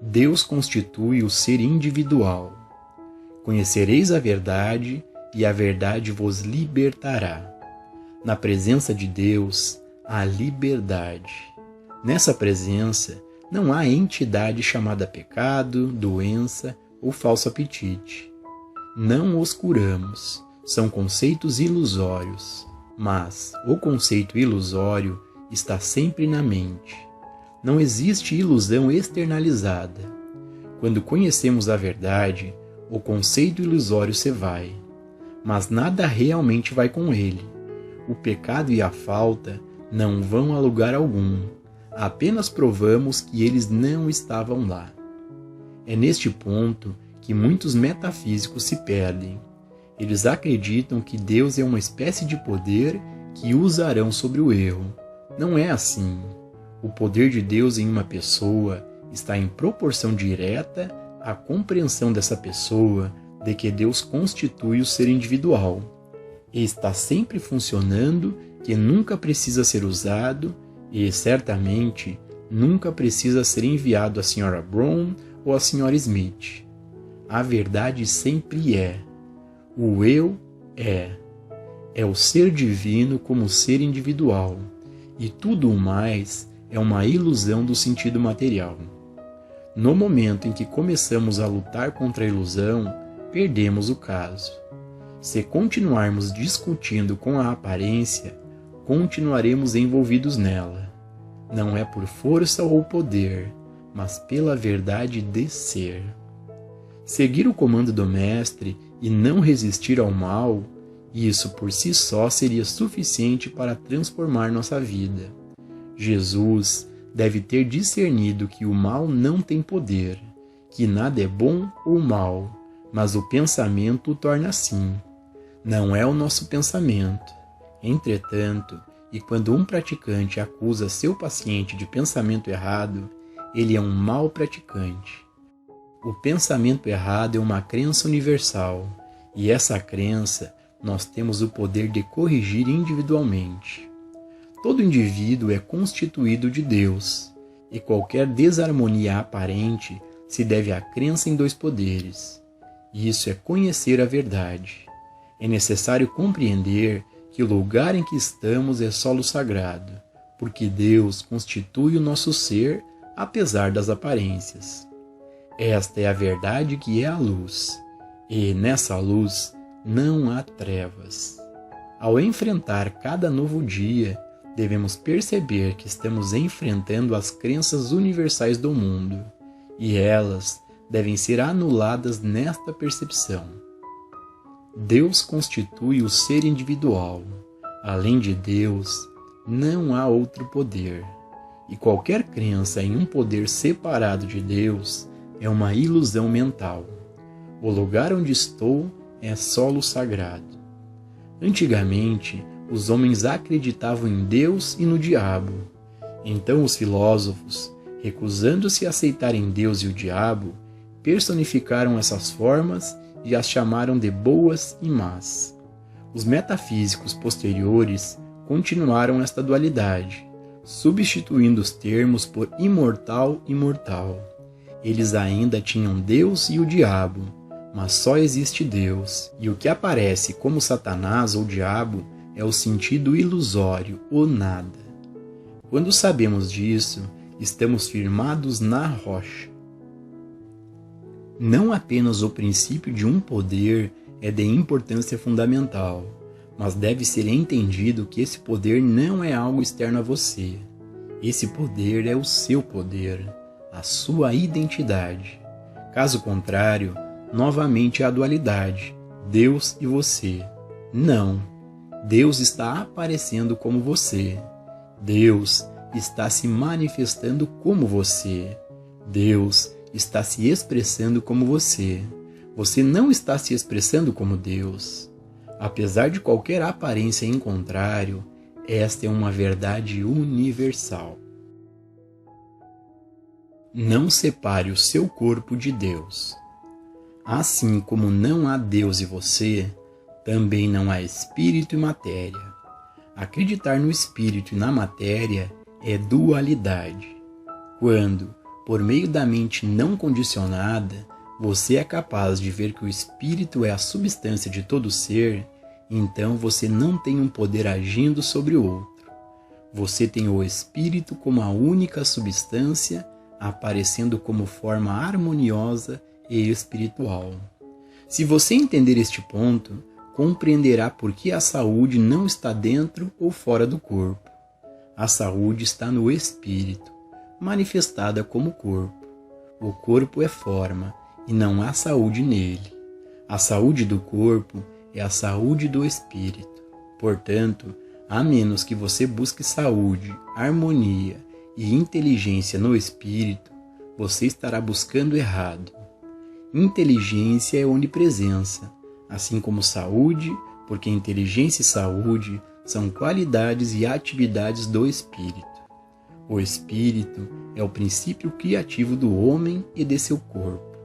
Deus constitui o ser individual. Conhecereis a verdade, e a verdade vos libertará. Na presença de Deus, há liberdade. Nessa presença, não há entidade chamada pecado, doença ou falso apetite. Não os curamos, são conceitos ilusórios, mas o conceito ilusório está sempre na mente. Não existe ilusão externalizada. Quando conhecemos a verdade, o conceito ilusório se vai, mas nada realmente vai com ele. O pecado e a falta não vão a lugar algum, apenas provamos que eles não estavam lá. É neste ponto que muitos metafísicos se perdem. Eles acreditam que Deus é uma espécie de poder que usarão sobre o erro. Não é assim. O poder de Deus em uma pessoa está em proporção direta à compreensão dessa pessoa de que Deus constitui o ser individual. E está sempre funcionando, que nunca precisa ser usado e, certamente, nunca precisa ser enviado à Sra. Brown ou à Sra. Smith. A verdade sempre é. O eu é. É o ser divino como ser individual, e tudo o mais é uma ilusão do sentido material. No momento em que começamos a lutar contra a ilusão, perdemos o caso. Se continuarmos discutindo com a aparência, continuaremos envolvidos nela. Não é por força ou poder, mas pela verdade de ser. Seguir o comando do Mestre e não resistir ao mal, isso por si só seria suficiente para transformar nossa vida. Jesus deve ter discernido que o mal não tem poder, que nada é bom ou mal, mas o pensamento o torna assim. Não é o nosso pensamento. Entretanto, e quando um praticante acusa seu paciente de pensamento errado, ele é um mau praticante. O pensamento errado é uma crença universal, e essa crença nós temos o poder de corrigir individualmente. Todo indivíduo é constituído de Deus, e qualquer desarmonia aparente se deve à crença em dois poderes. E isso é conhecer a verdade. É necessário compreender que o lugar em que estamos é solo sagrado, porque Deus constitui o nosso ser apesar das aparências. Esta é a verdade que é a luz, e nessa luz não há trevas. Ao enfrentar cada novo dia, devemos perceber que estamos enfrentando as crenças universais do mundo, e elas devem ser anuladas nesta percepção. Deus constitui o ser individual. Além de Deus, não há outro poder, e qualquer crença em um poder separado de Deus é uma ilusão mental. O lugar onde estou é solo sagrado. Antigamente, os homens acreditavam em Deus e no diabo. Então os filósofos, recusando-se a aceitarem Deus e o diabo, personificaram essas formas e as chamaram de boas e más. Os metafísicos posteriores continuaram esta dualidade, substituindo os termos por imortal e mortal. Eles ainda tinham Deus e o diabo, mas só existe Deus, e o que aparece como Satanás ou diabo é o sentido ilusório, o nada. Quando sabemos disso, estamos firmados na rocha. Não apenas o princípio de um poder é de importância fundamental, mas deve ser entendido que esse poder não é algo externo a você. Esse poder é o seu poder, a sua identidade. Caso contrário, novamente há a dualidade, Deus e você. Não, Deus está aparecendo como você. Deus está se manifestando como você. Deus está se expressando como você. Você não está se expressando como Deus. Apesar de qualquer aparência em contrário, esta é uma verdade universal. Não separe o seu corpo de Deus. Assim como não há Deus e você, também não há espírito e matéria. Acreditar no espírito e na matéria é dualidade. Quando, por meio da mente não condicionada, você é capaz de ver que o espírito é a substância de todo ser, então você não tem um poder agindo sobre o outro. Você tem o espírito como a única substância, aparecendo como forma harmoniosa e espiritual. Se você entender este ponto, compreenderá por que a saúde não está dentro ou fora do corpo. A saúde está no espírito, manifestada como corpo. O corpo é forma e não há saúde nele. A saúde do corpo é a saúde do espírito. Portanto, a menos que você busque saúde, harmonia e inteligência no espírito, você estará buscando errado. Inteligência é onipresença, assim como saúde, porque inteligência e saúde são qualidades e atividades do espírito. O espírito é o princípio criativo do homem e de seu corpo.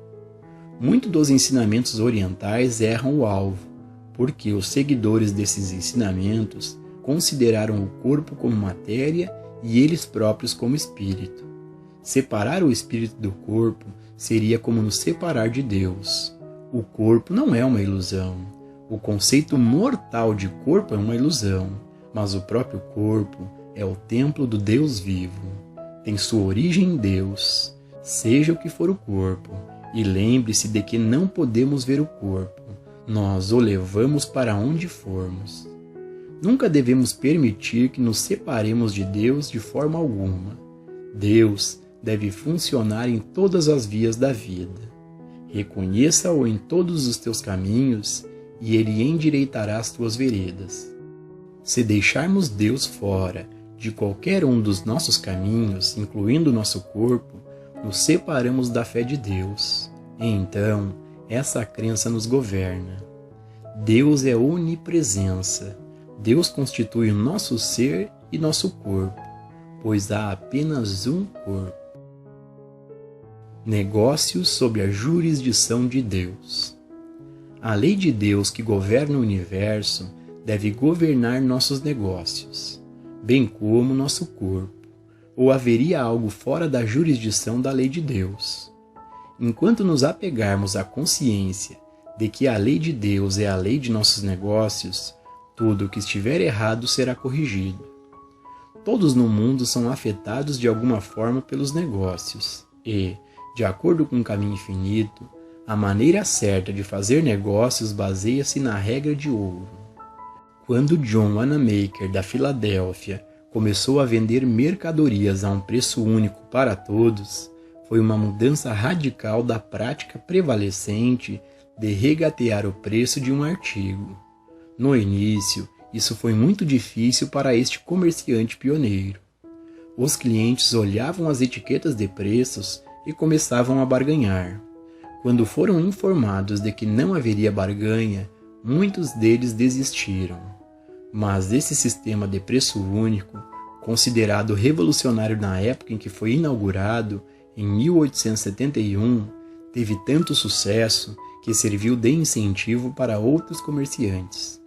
Muitos dos ensinamentos orientais erram o alvo, porque os seguidores desses ensinamentos consideraram o corpo como matéria e eles próprios como espírito. Separar o espírito do corpo seria como nos separar de Deus. O corpo não é uma ilusão. O conceito mortal de corpo é uma ilusão, mas o próprio corpo é o templo do Deus vivo. Tem sua origem em Deus, seja o que for o corpo, e lembre-se de que não podemos ver o corpo. Nós o levamos para onde formos. Nunca devemos permitir que nos separemos de Deus de forma alguma. Deus deve funcionar em todas as vias da vida. Reconheça-o em todos os teus caminhos e ele endireitará as tuas veredas. Se deixarmos Deus fora de qualquer um dos nossos caminhos, incluindo nosso corpo, nos separamos da fé de Deus. E então, essa crença nos governa. Deus é onipresença. Deus constitui o nosso ser e nosso corpo, pois há apenas um corpo. Negócios sob a jurisdição de Deus. A lei de Deus que governa o universo deve governar nossos negócios, bem como nosso corpo, ou haveria algo fora da jurisdição da lei de Deus. Enquanto nos apegarmos à consciência de que a lei de Deus é a lei de nossos negócios, tudo o que estiver errado será corrigido. Todos no mundo são afetados de alguma forma pelos negócios e, de acordo com o caminho infinito, a maneira certa de fazer negócios baseia-se na regra de ouro. Quando John Wanamaker, da Filadélfia, começou a vender mercadorias a um preço único para todos, foi uma mudança radical da prática prevalecente de regatear o preço de um artigo. No início, isso foi muito difícil para este comerciante pioneiro. Os clientes olhavam as etiquetas de preços e começavam a barganhar. Quando foram informados de que não haveria barganha, muitos deles desistiram. Mas esse sistema de preço único, considerado revolucionário na época em que foi inaugurado, em 1871, teve tanto sucesso que serviu de incentivo para outros comerciantes.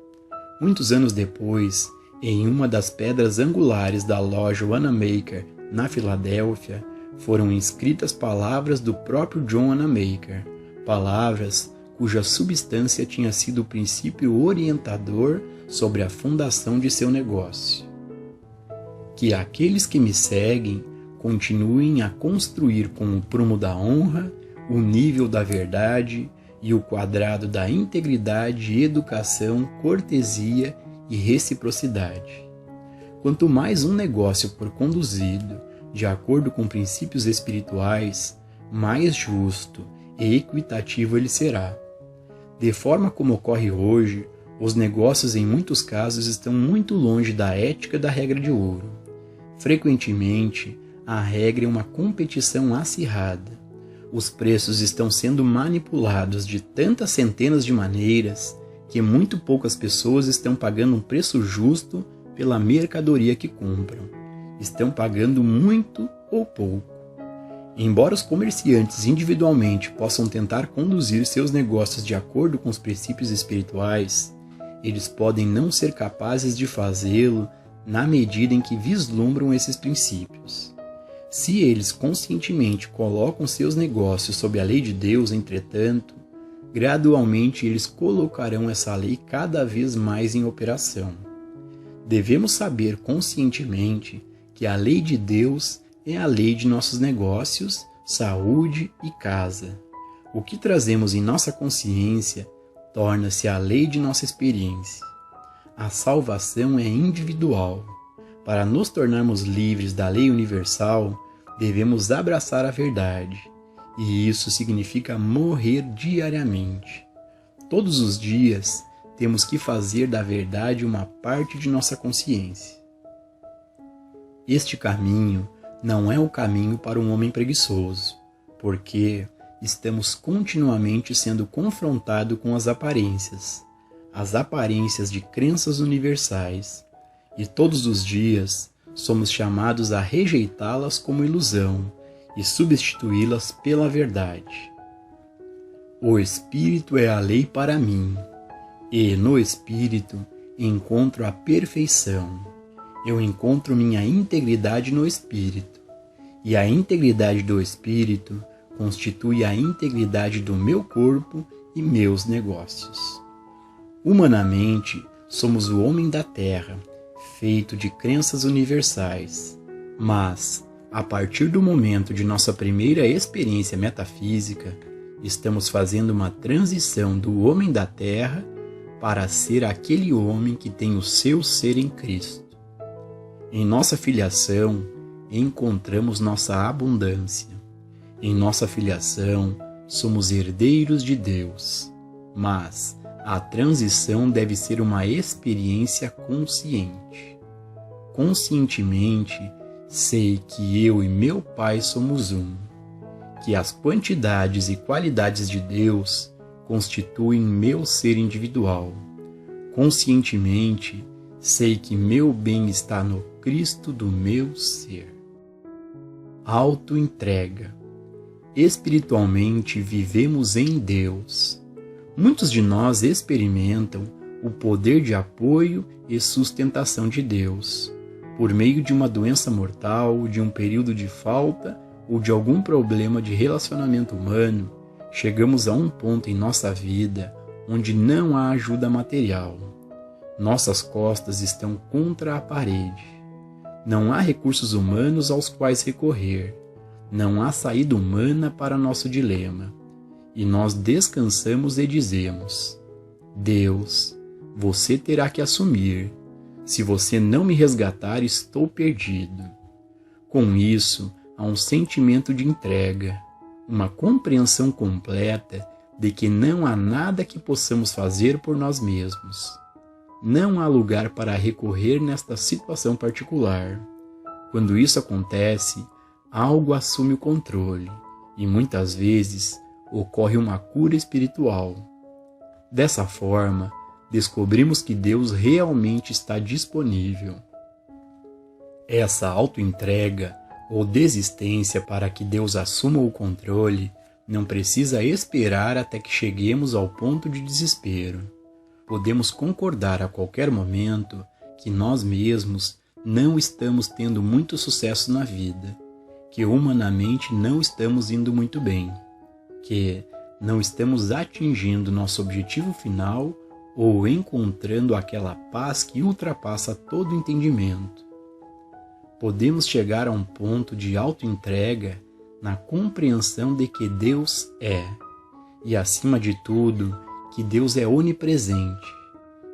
Muitos anos depois, em uma das pedras angulares da loja Wanamaker, na Filadélfia, foram inscritas palavras do próprio John Wanamaker, palavras cuja substância tinha sido o princípio orientador sobre a fundação de seu negócio. Que aqueles que me seguem continuem a construir com o prumo da honra, o nível da verdade e o quadrado da integridade, educação, cortesia e reciprocidade. Quanto mais um negócio for conduzido de acordo com princípios espirituais, mais justo e equitativo ele será. De forma como ocorre hoje, os negócios em muitos casos estão muito longe da ética da regra de ouro. Frequentemente, a regra é uma competição acirrada. Os preços estão sendo manipulados de tantas centenas de maneiras que muito poucas pessoas estão pagando um preço justo pela mercadoria que compram. Estão pagando muito ou pouco. Embora os comerciantes individualmente possam tentar conduzir seus negócios de acordo com os princípios espirituais, eles podem não ser capazes de fazê-lo na medida em que vislumbram esses princípios. Se eles conscientemente colocam seus negócios sob a lei de Deus, entretanto, gradualmente eles colocarão essa lei cada vez mais em operação. Devemos saber conscientemente que a lei de Deus é a lei de nossos negócios, saúde e casa. O que trazemos em nossa consciência torna-se a lei de nossa experiência. A salvação é individual. Para nos tornarmos livres da lei universal, devemos abraçar a verdade, e isso significa morrer diariamente. Todos os dias, temos que fazer da verdade uma parte de nossa consciência. Este caminho não é o caminho para um homem preguiçoso, porque estamos continuamente sendo confrontados com as aparências de crenças universais, e todos os dias somos chamados a rejeitá-las como ilusão e substituí-las pela verdade. O Espírito é a lei para mim, e no Espírito encontro a perfeição. Eu encontro minha integridade no Espírito, e a integridade do Espírito constitui a integridade do meu corpo e meus negócios. Humanamente, somos o homem da terra, feito de crenças universais, mas, a partir do momento de nossa primeira experiência metafísica, estamos fazendo uma transição do homem da terra para ser aquele homem que tem o seu ser em Cristo. Em nossa filiação, encontramos nossa abundância. Em nossa filiação, somos herdeiros de Deus, mas a transição deve ser uma experiência consciente. Conscientemente, sei que eu e meu Pai somos um, que as quantidades e qualidades de Deus constituem meu ser individual. Conscientemente, sei que meu bem está no Cristo do meu ser. Autoentrega. Espiritualmente vivemos em Deus. Muitos de nós experimentam o poder de apoio e sustentação de Deus, por meio de uma doença mortal, de um período de falta ou de algum problema de relacionamento humano. Chegamos a um ponto em nossa vida onde não há ajuda material. Nossas costas estão contra a parede. Não há recursos humanos aos quais recorrer. Não há saída humana para nosso dilema. E nós descansamos e dizemos: Deus, você terá que assumir. Se você não me resgatar, estou perdido. Com isso, há um sentimento de entrega, uma compreensão completa de que não há nada que possamos fazer por nós mesmos. Não há lugar para recorrer nesta situação particular. Quando isso acontece, algo assume o controle e muitas vezes ocorre uma cura espiritual. Dessa forma, descobrimos que Deus realmente está disponível. Essa autoentrega ou desistência para que Deus assuma o controle não precisa esperar até que cheguemos ao ponto de desespero. Podemos concordar a qualquer momento que nós mesmos não estamos tendo muito sucesso na vida, que humanamente não estamos indo muito bem, que não estamos atingindo nosso objetivo final ou encontrando aquela paz que ultrapassa todo entendimento. Podemos chegar a um ponto de autoentrega na compreensão de que Deus é, e acima de tudo, que Deus é onipresente,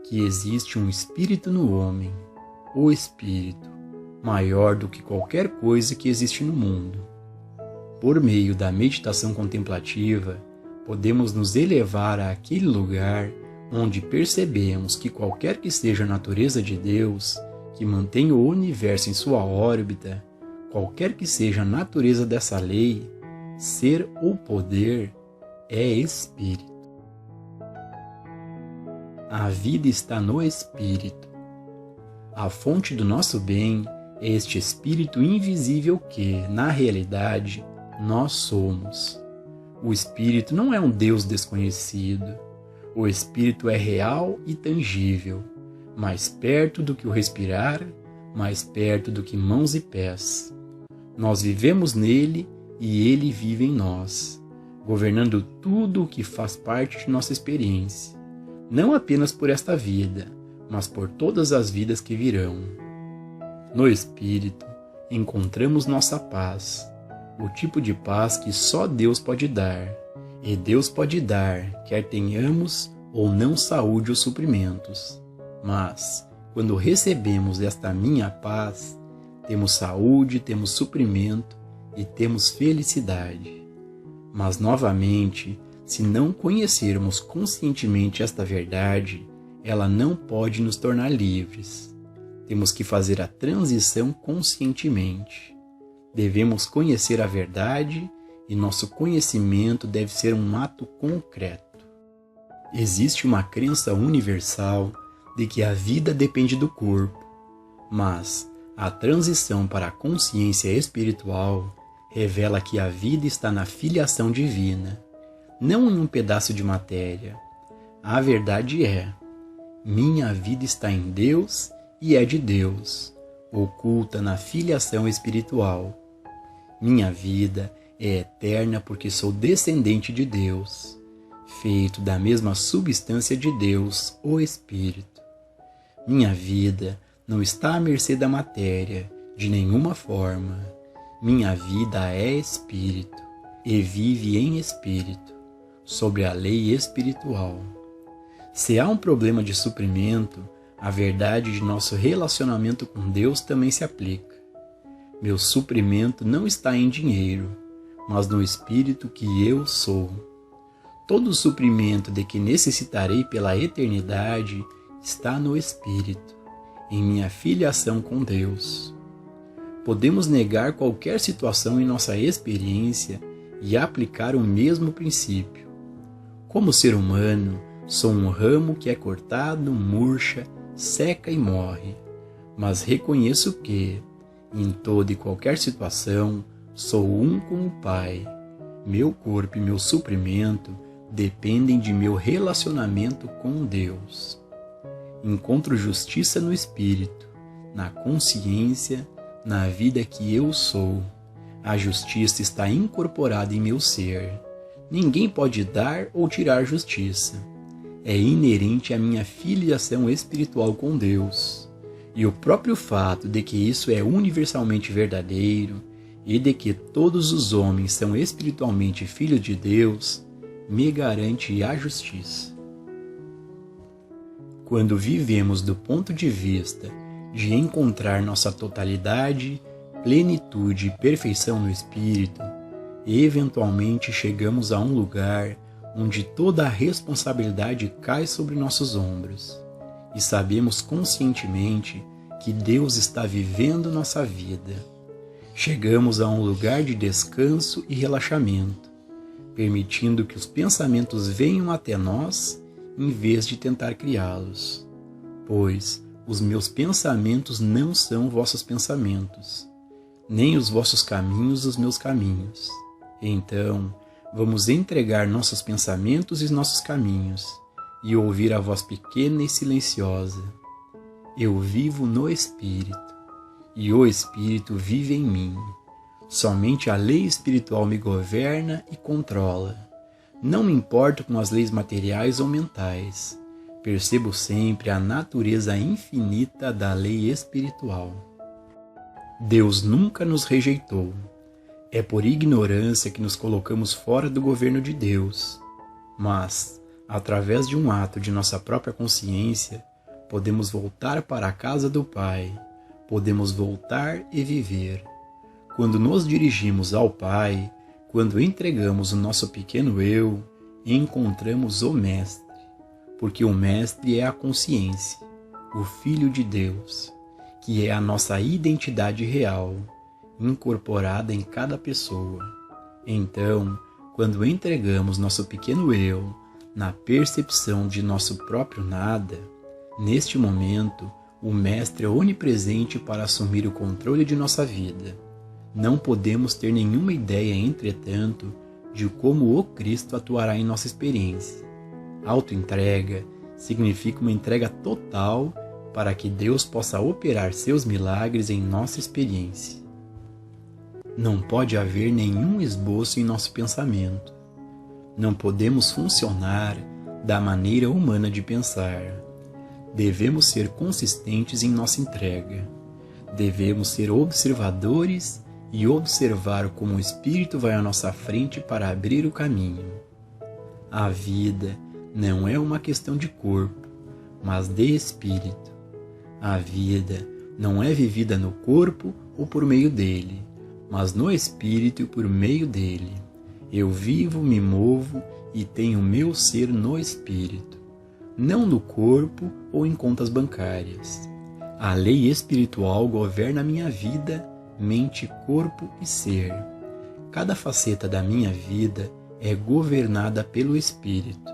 que existe um Espírito no homem, o Espírito, maior do que qualquer coisa que existe no mundo. Por meio da meditação contemplativa, podemos nos elevar àquele lugar onde percebemos que qualquer que seja a natureza de Deus, que mantém o universo em sua órbita, qualquer que seja a natureza dessa lei, ser ou poder, é Espírito. A vida está no Espírito. A fonte do nosso bem é este Espírito invisível que, na realidade, nós somos. O Espírito não é um Deus desconhecido. O Espírito é real e tangível, mais perto do que o respirar, mais perto do que mãos e pés. Nós vivemos nele e ele vive em nós, governando tudo o que faz parte de nossa experiência, não apenas por esta vida, mas por todas as vidas que virão. No Espírito, encontramos nossa paz, o tipo de paz que só Deus pode dar, e Deus pode dar, quer tenhamos ou não saúde ou suprimentos. Mas, quando recebemos esta minha paz, temos saúde, temos suprimento e temos felicidade. Mas, novamente, se não conhecermos conscientemente esta verdade, ela não pode nos tornar livres. Temos que fazer a transição conscientemente. Devemos conhecer a verdade e nosso conhecimento deve ser um ato concreto. Existe uma crença universal de que a vida depende do corpo, mas a transição para a consciência espiritual revela que a vida está na filiação divina, não em um pedaço de matéria. A verdade é: minha vida está em Deus e é de Deus, oculta na filiação espiritual. Minha vida é eterna porque sou descendente de Deus, feito da mesma substância de Deus, o Espírito. Minha vida não está à mercê da matéria, de nenhuma forma. Minha vida é Espírito e vive em Espírito, sobre a lei espiritual. Se há um problema de suprimento, a verdade de nosso relacionamento com Deus também se aplica. Meu suprimento não está em dinheiro, mas no Espírito que eu sou. Todo o suprimento de que necessitarei pela eternidade está no Espírito, em minha filiação com Deus. Podemos negar qualquer situação em nossa experiência e aplicar o mesmo princípio. Como ser humano, sou um ramo que é cortado, murcha, seca e morre, mas reconheço que, em toda e qualquer situação, sou um com o Pai. Meu corpo e meu suprimento dependem de meu relacionamento com Deus. Encontro justiça no Espírito, na consciência, na vida que eu sou. A justiça está incorporada em meu ser. Ninguém pode dar ou tirar justiça. É inerente à minha filiação espiritual com Deus. E o próprio fato de que isso é universalmente verdadeiro e de que todos os homens são espiritualmente filhos de Deus me garante a justiça. Quando vivemos do ponto de vista de encontrar nossa totalidade, plenitude e perfeição no Espírito, eventualmente chegamos a um lugar onde toda a responsabilidade cai sobre nossos ombros e sabemos conscientemente que Deus está vivendo nossa vida. Chegamos a um lugar de descanso e relaxamento, permitindo que os pensamentos venham até nós em vez de tentar criá-los, pois os meus pensamentos não são vossos pensamentos, nem os vossos caminhos os meus caminhos. Então, vamos entregar nossos pensamentos e nossos caminhos e ouvir a voz pequena e silenciosa. Eu vivo no Espírito, e o Espírito vive em mim. Somente a lei espiritual me governa e controla. Não me importo com as leis materiais ou mentais. Percebo sempre a natureza infinita da lei espiritual. Deus nunca nos rejeitou. É por ignorância que nos colocamos fora do governo de Deus. Mas, através de um ato de nossa própria consciência, podemos voltar para a casa do Pai. Podemos voltar e viver. Quando nos dirigimos ao Pai, quando entregamos o nosso pequeno eu, encontramos o Mestre, porque o Mestre é a consciência, o Filho de Deus, que é a nossa identidade real, incorporada em cada pessoa. Então, quando entregamos nosso pequeno eu na percepção de nosso próprio nada, neste momento, o Mestre é onipresente para assumir o controle de nossa vida. Não podemos ter nenhuma ideia, entretanto, de como o Cristo atuará em nossa experiência. Autoentrega significa uma entrega total para que Deus possa operar seus milagres em nossa experiência. Não pode haver nenhum esboço em nosso pensamento. Não podemos funcionar da maneira humana de pensar. Devemos ser consistentes em nossa entrega. Devemos ser observadores e observar como o Espírito vai à nossa frente para abrir o caminho. A vida não é uma questão de corpo, mas de espírito. A vida não é vivida no corpo ou por meio dele, mas no espírito e por meio dele. Eu vivo, me movo e tenho meu ser no espírito, não no corpo ou em contas bancárias. A lei espiritual governa a minha vida, mente, corpo e ser. Cada faceta da minha vida é governada pelo Espírito.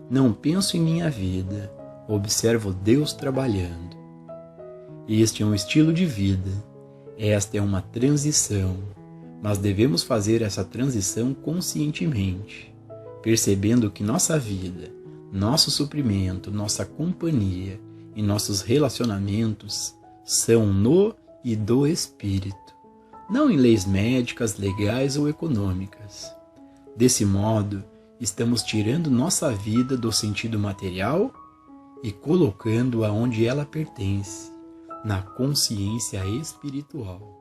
Não penso em minha vida, observo Deus trabalhando. Este é um estilo de vida, esta é uma transição, mas devemos fazer essa transição conscientemente, percebendo que nossa vida, nosso suprimento, nossa companhia e nossos relacionamentos são no e do Espírito, não em leis médicas, legais ou econômicas. Desse modo, estamos tirando nossa vida do sentido material e colocando-a onde ela pertence, na consciência espiritual.